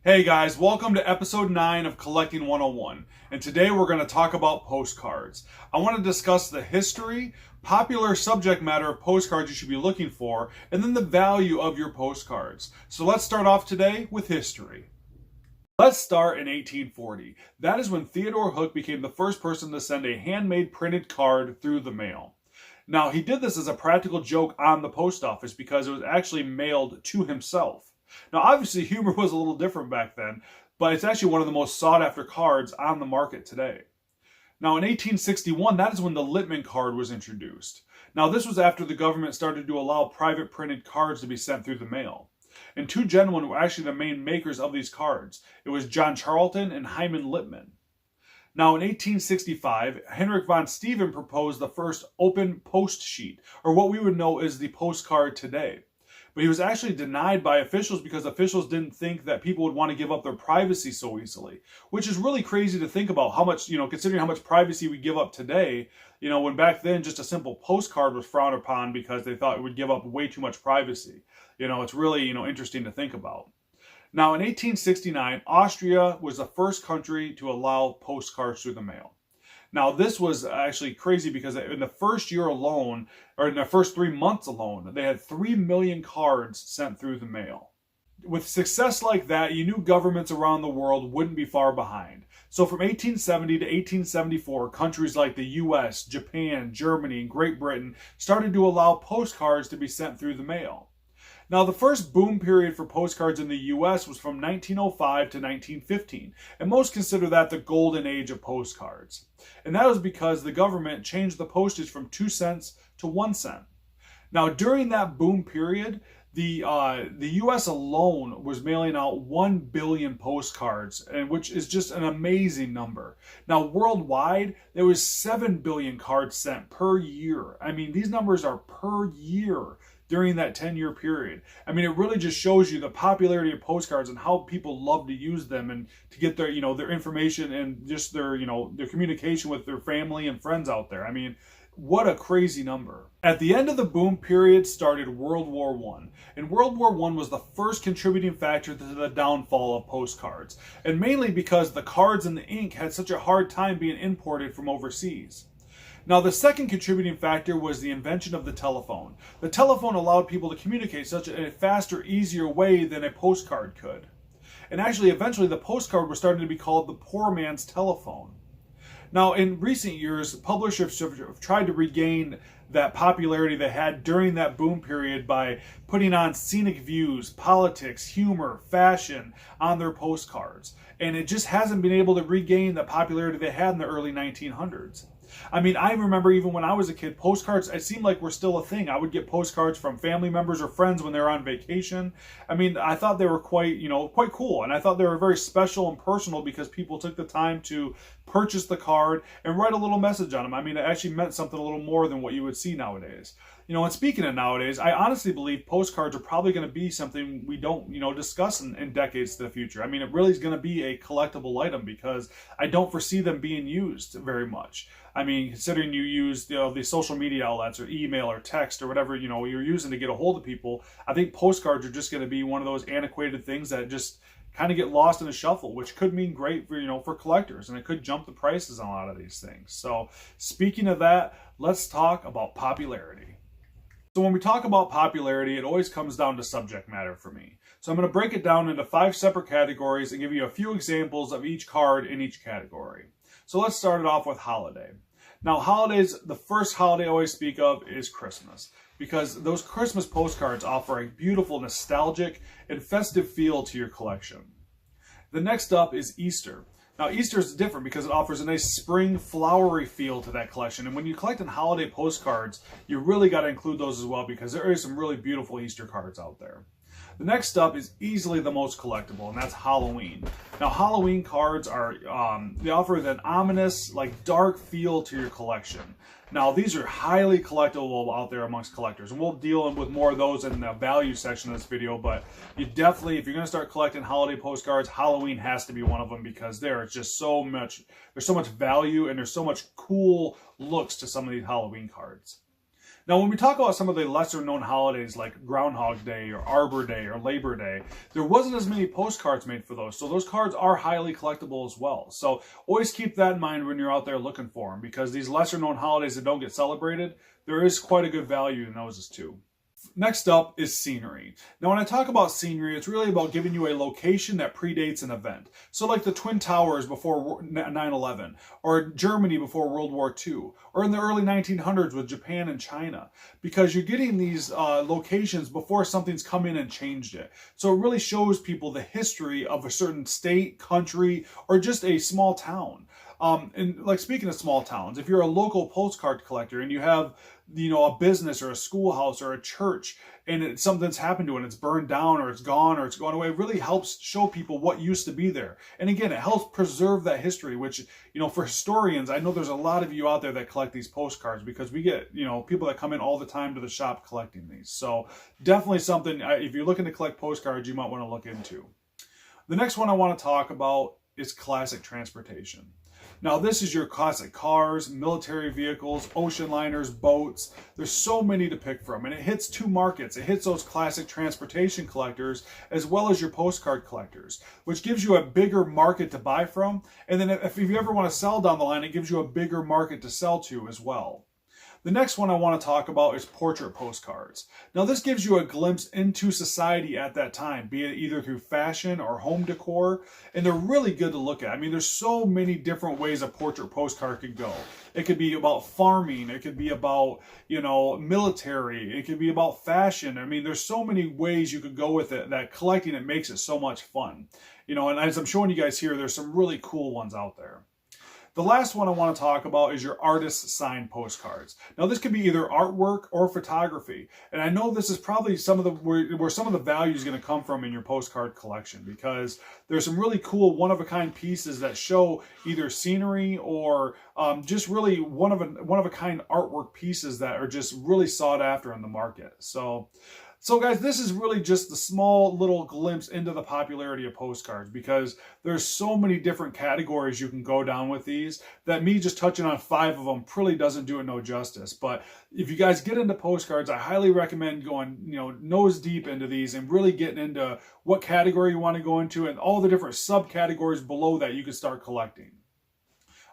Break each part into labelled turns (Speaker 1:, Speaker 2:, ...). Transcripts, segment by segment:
Speaker 1: Hey guys, welcome to episode 9 of Collecting 101, and today we're going to talk about postcards. I want to discuss the history, popular subject matter of postcards you should be looking for, and then the value of your postcards. So let's start off today with history. Let's start in 1840. That is when Theodore Hook became the first person to send a handmade printed card through the mail. Now, he did this as a practical joke on the post office because it was actually mailed to himself. Now, obviously, humor was a little different back then, but it's actually one of the most sought-after cards on the market today. Now, in 1861, that is when the Littman card was introduced. Now, this was after the government started to allow private printed cards to be sent through the mail. And two gentlemen were actually the main makers of these cards. It was John Charlton and Hyman Littman. Now, in 1865, Henrik von Steuben proposed the first open post sheet, or what we would know as the postcard today. But he was actually denied by officials because officials didn't think that people would want to give up their privacy so easily, which is really crazy to think about how much, considering how much privacy we give up today, when back then just a simple postcard was frowned upon because they thought it would give up way too much privacy. It's really, interesting to think about. Now, in 1869, Austria was the first country to allow postcards through the mail. Now, this was actually crazy because in the first year alone, or in the first 3 months alone, they had 3 million cards sent through the mail. With success like that, you knew governments around the world wouldn't be far behind. So from 1870 to 1874, countries like the US, Japan, Germany, and Great Britain started to allow postcards to be sent through the mail. Now, the first boom period for postcards in the U.S. was from 1905 to 1915, and most consider that the golden age of postcards. And that was because the government changed the postage from 2 cents to 1 cent. Now, during that boom period, the U.S. alone was mailing out 1 billion postcards, and which is just an amazing number. Now, worldwide, there was 7 billion cards sent per year. I mean, these numbers are per year during that 10-year period. I mean, it really just shows you the popularity of postcards and how people love to use them and to get their, their information and just their, their communication with their family and friends out there. I mean, what a crazy number. At the end of the boom period started World War I. And World War I was the first contributing factor to the downfall of postcards. And mainly because the cards and the ink had such a hard time being imported from overseas. Now, the second contributing factor was the invention of the telephone. The telephone allowed people to communicate such a faster, easier way than a postcard could. And actually, eventually, the postcard was starting to be called the poor man's telephone. Now, in recent years, publishers have tried to regain that popularity they had during that boom period by putting on scenic views, politics, humor, fashion on their postcards. And it just hasn't been able to regain the popularity they had in the early 1900s. I mean, I remember even when I was a kid, postcards, it seemed like were still a thing. I would get postcards from family members or friends when they were on vacation. I mean, I thought they were quite cool. And I thought they were very special and personal because people took the time to purchase the card and write a little message on them. I mean, it actually meant something a little more than what you would see nowadays. And speaking of nowadays, I honestly believe postcards are probably going to be something we don't, discuss in decades to the future. I mean, it really is going to be a collectible item because I don't foresee them being used very much. I mean, considering you use the social media outlets or email or text or whatever, you're using to get a hold of people, I think postcards are just going to be one of those antiquated things that just kind of get lost in the shuffle, which could mean great for, for collectors, and it could jump the prices on a lot of these things. So speaking of that, let's talk about popularity. So when we talk about popularity, it always comes down to subject matter for me. So I'm going to break it down into 5 separate categories and give you a few examples of each card in each category. So let's start it off with holiday. Now, holidays, the first holiday I always speak of is Christmas, because those Christmas postcards offer a beautiful, nostalgic, and festive feel to your collection. The next up is Easter. Now, Easter is different because it offers a nice spring, flowery feel to that collection. And when you collect holiday postcards, you really got to include those as well because there are some really beautiful Easter cards out there. The next up is easily the most collectible, and that's Halloween. Now, Halloween cards are, they offer an ominous, dark feel to your collection. Now, these are highly collectible out there amongst collectors, and we'll deal with more of those in the value section of this video, but you definitely, if you're going to start collecting holiday postcards, Halloween has to be one of them because there's just so much value and there's so much cool looks to some of these Halloween cards. Now, when we talk about some of the lesser known holidays like Groundhog Day or Arbor Day or Labor Day, there wasn't as many postcards made for those. So those cards are highly collectible as well. So always keep that in mind when you're out there looking for them, because these lesser known holidays that don't get celebrated, there is quite a good value in those too. Next up is scenery. Now, when I talk about scenery, it's really about giving you a location that predates an event. So like the Twin Towers before 9/11, or Germany before World War II, or in the early 1900s with Japan and China, because you're getting these locations before something's come in and changed it. So it really shows people the history of a certain state, country, or just a small town. And like, speaking of small towns, if you're a local postcard collector and you have, a business or a schoolhouse or a church, and something's happened to it and it's burned down or it's gone or it's gone away, it really helps show people what used to be there. And again, it helps preserve that history, which, for historians, I know there's a lot of you out there that collect these postcards, because we get, people that come in all the time to the shop collecting these. So definitely something, if you're looking to collect postcards, you might want to look into. The next one I want to talk about is classic transportation. Now, this is your classic cars, military vehicles, ocean liners, boats. There's so many to pick from, and it hits two markets. It hits those classic transportation collectors as well as your postcard collectors, which gives you a bigger market to buy from. And then if you ever want to sell down the line, it gives you a bigger market to sell to as well. The next one I want to talk about is portrait postcards. Now, this gives you a glimpse into society at that time, be it either through fashion or home decor, and they're really good to look at. I mean, there's so many different ways a portrait postcard could go. It could be about farming, it could be about, military, it could be about fashion. I mean, there's so many ways you could go with it that collecting it makes it so much fun. And as I'm showing you guys here, there's some really cool ones out there. The last one I want to talk about is your artist signed postcards. Now, this could be either artwork or photography, and I know this is probably where some of the value is going to come from in your postcard collection, because there's some really cool one-of-a-kind pieces that show either scenery or just really one-of-a-kind artwork pieces that are just really sought after in the market. So guys, this is really just the small little glimpse into the popularity of postcards, because there's so many different categories you can go down with these that me just touching on 5 of them really doesn't do it no justice. But if you guys get into postcards, I highly recommend going, nose deep into these and really getting into what category you want to go into and all the different subcategories below that you can start collecting.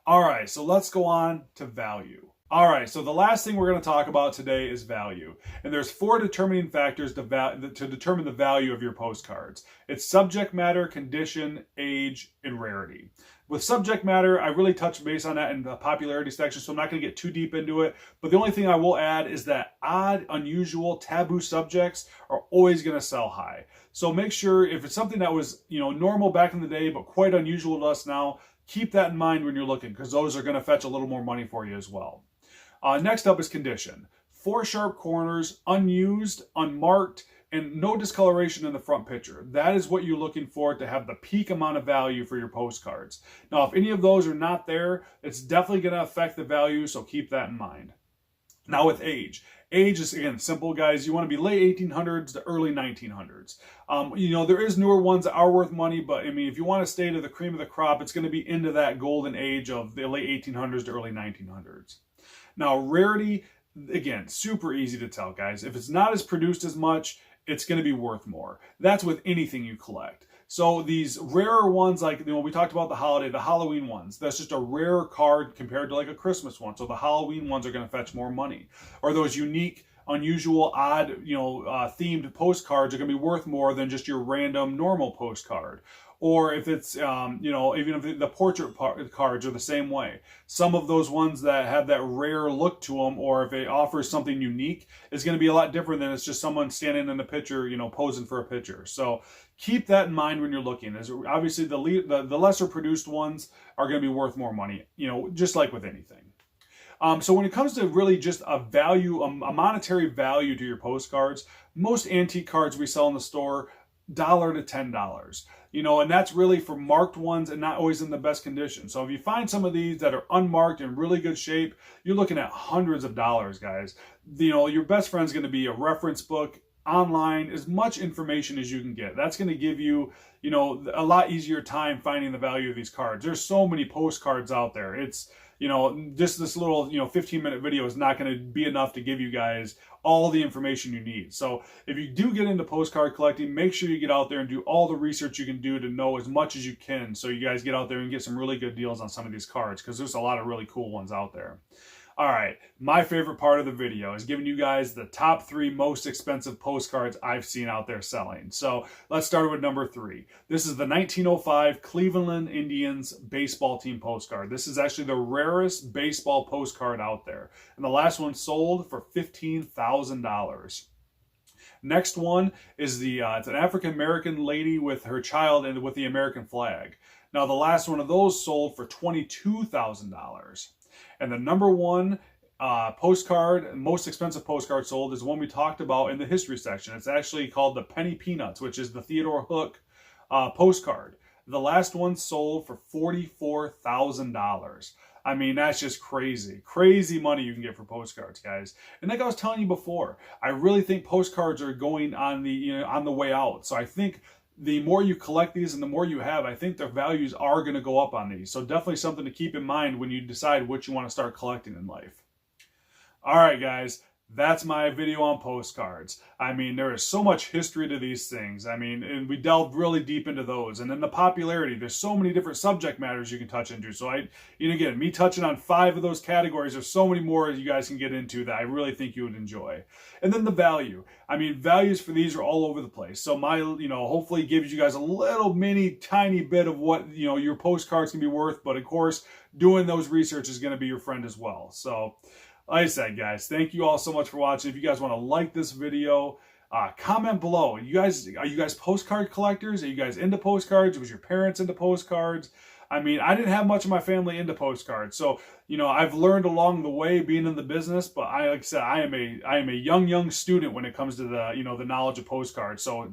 Speaker 1: All right, so let's go on to value. All right, so the last thing we're going to talk about today is value. And there's 4 determining factors to determine the value of your postcards. It's subject matter, condition, age, and rarity. With subject matter, I really touched base on that in the popularity section, so I'm not going to get too deep into it. But the only thing I will add is that odd, unusual, taboo subjects are always going to sell high. So make sure, if it's something that was, normal back in the day but quite unusual to us now, keep that in mind when you're looking, because those are going to fetch a little more money for you as well. Next up is condition. 4 sharp corners, unused, unmarked, and no discoloration in the front picture. That is what you're looking for to have the peak amount of value for your postcards. Now, if any of those are not there, it's definitely going to affect the value, so keep that in mind. Now with age. Age is, again, simple, guys. You want to be late 1800s to early 1900s. There is newer ones that are worth money, but I mean, if you want to stay to the cream of the crop, it's going to be into that golden age of the late 1800s to early 1900s. Now, rarity, again, super easy to tell, guys. If it's not as produced as much, it's going to be worth more. That's with anything you collect. So these rarer ones, like, we talked about the Halloween ones, that's just a rarer card compared to like a Christmas one. So the Halloween ones are going to fetch more money. Or those unique, unusual, odd, themed postcards are going to be worth more than just your random normal postcard. Or if it's, even if the portrait cards are the same way. Some of those ones that have that rare look to them, or if it offers something unique, is going to be a lot different than it's just someone standing in the picture, posing for a picture. So keep that in mind when you're looking. As obviously, the lesser produced ones are going to be worth more money, just like with anything. So when it comes to really just a monetary value to your postcards, most antique cards we sell in the store, $1 to $10. And that's really for marked ones and not always in the best condition. So if you find some of these that are unmarked in really good shape, you're looking at hundreds of dollars, guys. Your best friend's going to be a reference book, online, as much information as you can get. That's going to give you, a lot easier time finding the value of these cards. There's so many postcards out there. It's just this little, 15-minute video is not going to be enough to give you guys all the information you need. So if you do get into postcard collecting, make sure you get out there and do all the research you can do to know as much as you can, so you guys get out there and get some really good deals on some of these cards, because there's a lot of really cool ones out there. All right, my favorite part of the video is giving you guys the top 3 most expensive postcards I've seen out there selling. So let's start with number 3. This is the 1905 Cleveland Indians baseball team postcard. This is actually the rarest baseball postcard out there. And the last one sold for $15,000. Next one is it's an African-American lady with her child and with the American flag. Now the last one of those sold for $22,000. And the number 1 postcard, most expensive postcard sold, is one we talked about in the history section. It's actually called the Penny Peanuts, which is the Theodore Hook postcard. The last one sold for $44,000. I mean, that's just crazy. Crazy money you can get for postcards, guys. And like I was telling you before, I really think postcards are going on the way out. So I think the more you collect these and the more you have, I think their values are going to go up on these. So definitely something to keep in mind when you decide what you want to start collecting in life. All right, guys, that's my video on postcards. I mean, there is so much history to these things. I mean, and we delved really deep into those. And then the popularity, there's so many different subject matters you can touch into. So again, me touching on 5 of those categories, there's so many more you guys can get into that I really think you would enjoy. And then the value. I mean, values for these are all over the place. So hopefully gives you guys a little tiny bit of what, your postcards can be worth. But of course, doing those research is going to be your friend as well. So like I said, guys, thank you all so much for watching. If you guys want to like this video, comment below. Are you guys postcard collectors? Are you guys into postcards? Was your parents into postcards? I mean, I didn't have much of my family into postcards, so I've learned along the way being in the business. But like I said, I am a young student when it comes to the knowledge of postcards. So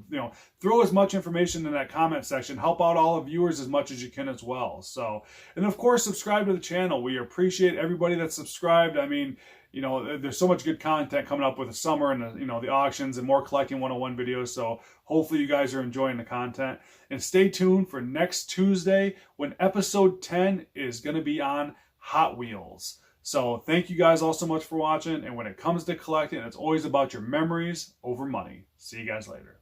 Speaker 1: throw as much information in that comment section. Help out all the viewers as much as you can as well. So, and of course, subscribe to the channel. We appreciate everybody that's subscribed. I mean, there's so much good content coming up with the summer and the auctions and more Collecting 101 videos. So hopefully you guys are enjoying the content. And stay tuned for next Tuesday when episode 10 is going to be on Hot Wheels. So thank you guys all so much for watching. And when it comes to collecting, it's always about your memories over money. See you guys later.